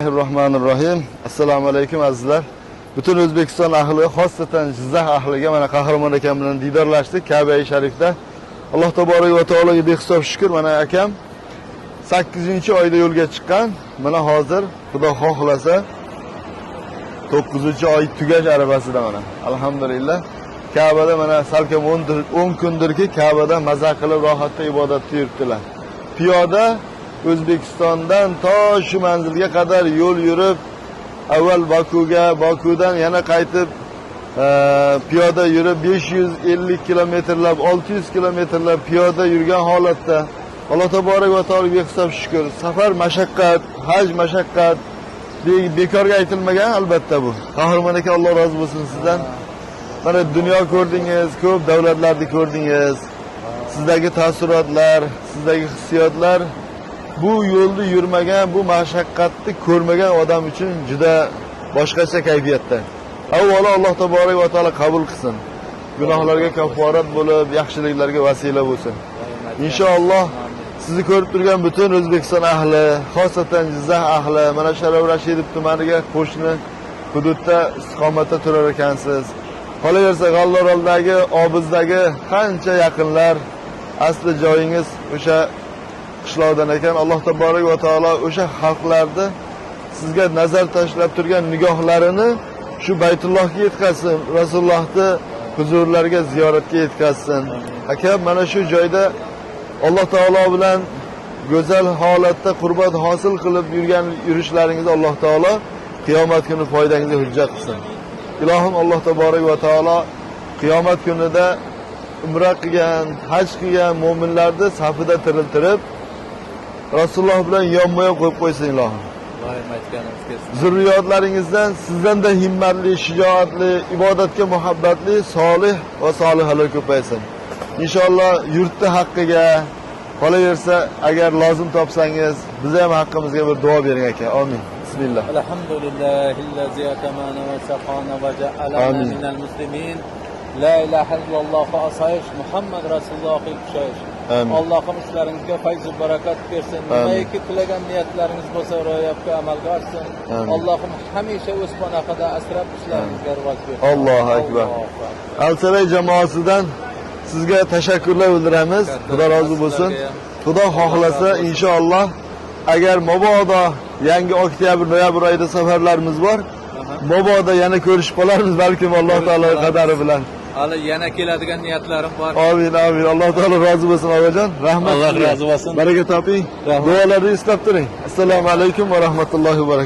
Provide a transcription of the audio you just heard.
Bismillahirrahmanirrahim. Assalomu alaykum azizlar. Butun O'zbekiston ahli, xosatan Jizzax ahliga mana Qahramon akam bilan diydorlashdik Ka'ba-i Sharifda. Alloh taborak va taologa behisob shukr, mana akam 8-oyda yo'lga chiqqan. Mana hozir Xudo xohlasa 9-oy tugash arafasida mana. Alhamdulillah. Ka'bada mana salkam 10 kundirki Ka'bada maza qilib rohatda ibodatda yuribdilar. Piyoda O'zbekistondan to shu manzilga qadar yo'l yurib, avval Bakudan yana qaytib piyoda yurib 550 kilometrlab, 600 kilometrlab piyoda yurgan holatda Alloh taborak va taologa behisob shukr. Safar mashaqqat, haj mashaqqat bekorga aytilmagan albatta bu. Qahramon aka, Alloh rozi bo'lsin sizdan. Mana dunyo ko'rdingiz, ko'p davlatlarni ko'rdingiz. Sizdagi taassurotlar, sizdagi hissiyotlar bu yo'lni yurmagan, bu mashaqqatni ko'rmagan odam uchun juda boshqacha kayfiyatda. Avvalo Alloh taborak va taolo qabul qilsin. Gunohlarga kafforat bo'lib, yaxshiliklarga vasila bo'lsin. Inshaalloh sizni ko'rib turgan butun O'zbekiston ahli, xosatan Jizzax ahli, mana Sharof Rashidov tumaniga qo'shni hududda istiqomatda turar ekansiz. Qolaversa G'alloroldagi, Obizdagi qancha yaqinlar, asli joyingiz o'sha qishloqdan ekan. Alloh taborak va taolo o'sha xalqlarni sizga nazar tashlab turgan nigohlarini shu Baytullohga yetkazsin, Rasulullohni huzurlariga ziyoratga yetkazsin. Aka, mana shu joyda Alloh taolo bilan go'zal holatda qurbat hosil qilib yurishlaringizni Alloh taolo qiyomat kuni foydangizga hujjat qilsin. Ilohim Alloh taborak va taolo qiyomat kunida umra qilgan, haj qilgan mu'minlarni safida tiriltirib Rasululloh bilan yonma-yon qo'yib qo'ysin ilohim. Zurriyotlaringizdan sizdan-da himmatli, shijoatli, ibodatga muhabbatli, solih va solihalar ko'paysin. Inshaalloh yurtni haqqiga qolaversa, agar lozim topsangiz, biz ham haqqimizga bir duo bering aka. Amin. Bismillah. Alhamdulillahillazi atamana va saqana va ja'alana minal muslimin. La ilaha illalloh va asayish Muhammad Rasulullohga kushayish. Allohim ishlaringizga fayz va barakat bersin. Nimaiki tilagan niyatlaringiz bo'lsa ro'yobga amalga oshsin. Allohim hamisha o'z panohida asrab ishlaringizga rivoj bersin. Allohu akbar. Al-Saray jamoasidan sizga tashakkurlar bildiramiz. Xudo rozi bo'lsin. Xudo xohlasa inshaalloh agar mabodo yangi oktyabr, noyabr oyida safarlarimiz bor. Mabodo yana ko'rishib qolarmiz balkim Alloh taoloning qadari bilan. Hali yana keladigan niyatlarim bor. Amin, amin. Alloh taolo rozi bo'lsin ovajon. Rahmat. Alloh rozi bo'lsin. Baraka toping. Duolarni eslab turing. Assalomu alaykum va rahmatullohi va barakatuh.